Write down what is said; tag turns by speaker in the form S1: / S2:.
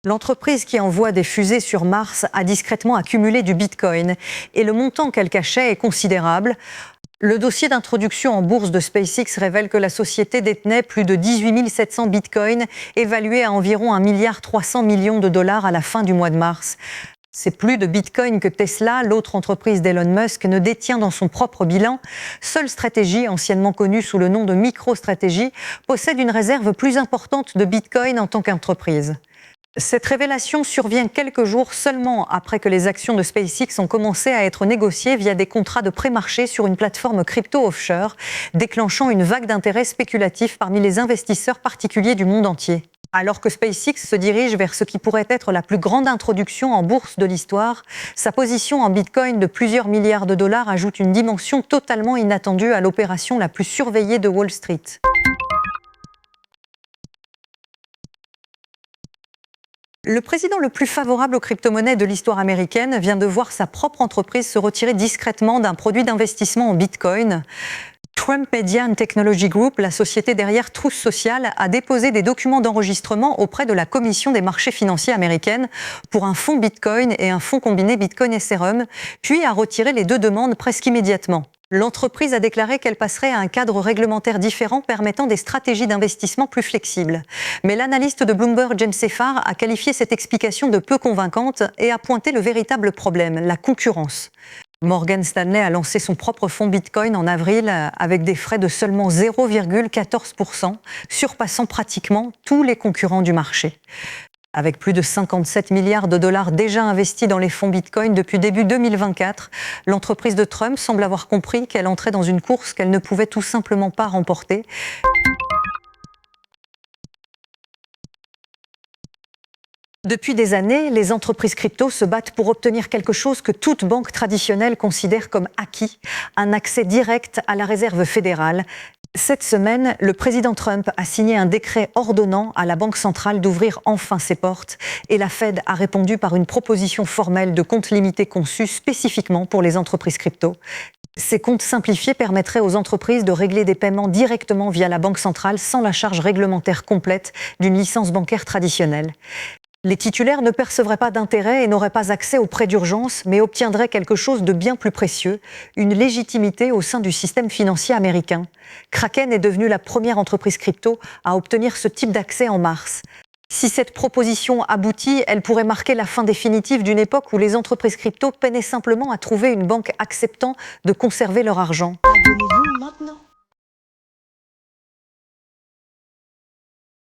S1: L'entreprise qui envoie des fusées sur Mars a discrètement accumulé du Bitcoin et le montant qu'elle cachait est considérable. Le dossier d'introduction en bourse de SpaceX révèle que la société détenait plus de 18 700 bitcoins, évalués à environ 1,3 milliard de dollars à la fin du mois de mars. C'est plus de bitcoins que Tesla, l'autre entreprise d'Elon Musk, ne détient dans son propre bilan. Seule Strategy, anciennement connue sous le nom de MicroStrategy, possède une réserve plus importante de bitcoin en tant qu'entreprise. Cette révélation survient quelques jours seulement après que les actions de SpaceX ont commencé à être négociées via des contrats de pré-marché sur une plateforme crypto offshore, déclenchant une vague d'intérêt spéculatif parmi les investisseurs particuliers du monde entier. Alors que SpaceX se dirige vers ce qui pourrait être la plus grande introduction en bourse de l'histoire, sa position en Bitcoin de plusieurs milliards de dollars ajoute une dimension totalement inattendue à l'opération la plus surveillée de Wall Street. Le président le plus favorable aux crypto-monnaies de l'histoire américaine vient de voir sa propre entreprise se retirer discrètement d'un produit d'investissement en Bitcoin. Trump Media and Technology Group, la société derrière Truth Social, a déposé des documents d'enregistrement auprès de la Commission des marchés financiers américaine pour un fonds Bitcoin et un fonds combiné Bitcoin Ethereum, puis a retiré les deux demandes presque immédiatement. L'entreprise a déclaré qu'elle passerait à un cadre réglementaire différent permettant des stratégies d'investissement plus flexibles. Mais l'analyste de Bloomberg, James Seyfarth, a qualifié cette explication de peu convaincante et a pointé le véritable problème, la concurrence. Morgan Stanley a lancé son propre fonds Bitcoin en avril avec des frais de seulement 0,14%, surpassant pratiquement tous les concurrents du marché. Avec plus de 57 milliards de dollars déjà investis dans les fonds Bitcoin depuis début 2024, l'entreprise de Trump semble avoir compris qu'elle entrait dans une course qu'elle ne pouvait tout simplement pas remporter. Depuis des années, les entreprises crypto se battent pour obtenir quelque chose que toute banque traditionnelle considère comme acquis, un accès direct à la réserve fédérale. Cette semaine, le président Trump a signé un décret ordonnant à la Banque centrale d'ouvrir enfin ses portes et la Fed a répondu par une proposition formelle de compte limité conçu spécifiquement pour les entreprises crypto. Ces comptes simplifiés permettraient aux entreprises de régler des paiements directement via la Banque centrale sans la charge réglementaire complète d'une licence bancaire traditionnelle. Les titulaires ne percevraient pas d'intérêt et n'auraient pas accès aux prêts d'urgence, mais obtiendraient quelque chose de bien plus précieux, une légitimité au sein du système financier américain. Kraken est devenue la première entreprise crypto à obtenir ce type d'accès en mars. Si cette proposition aboutit, elle pourrait marquer la fin définitive d'une époque où les entreprises crypto peinaient simplement à trouver une banque acceptant de conserver leur argent.
S2: Abonnez-vous maintenant.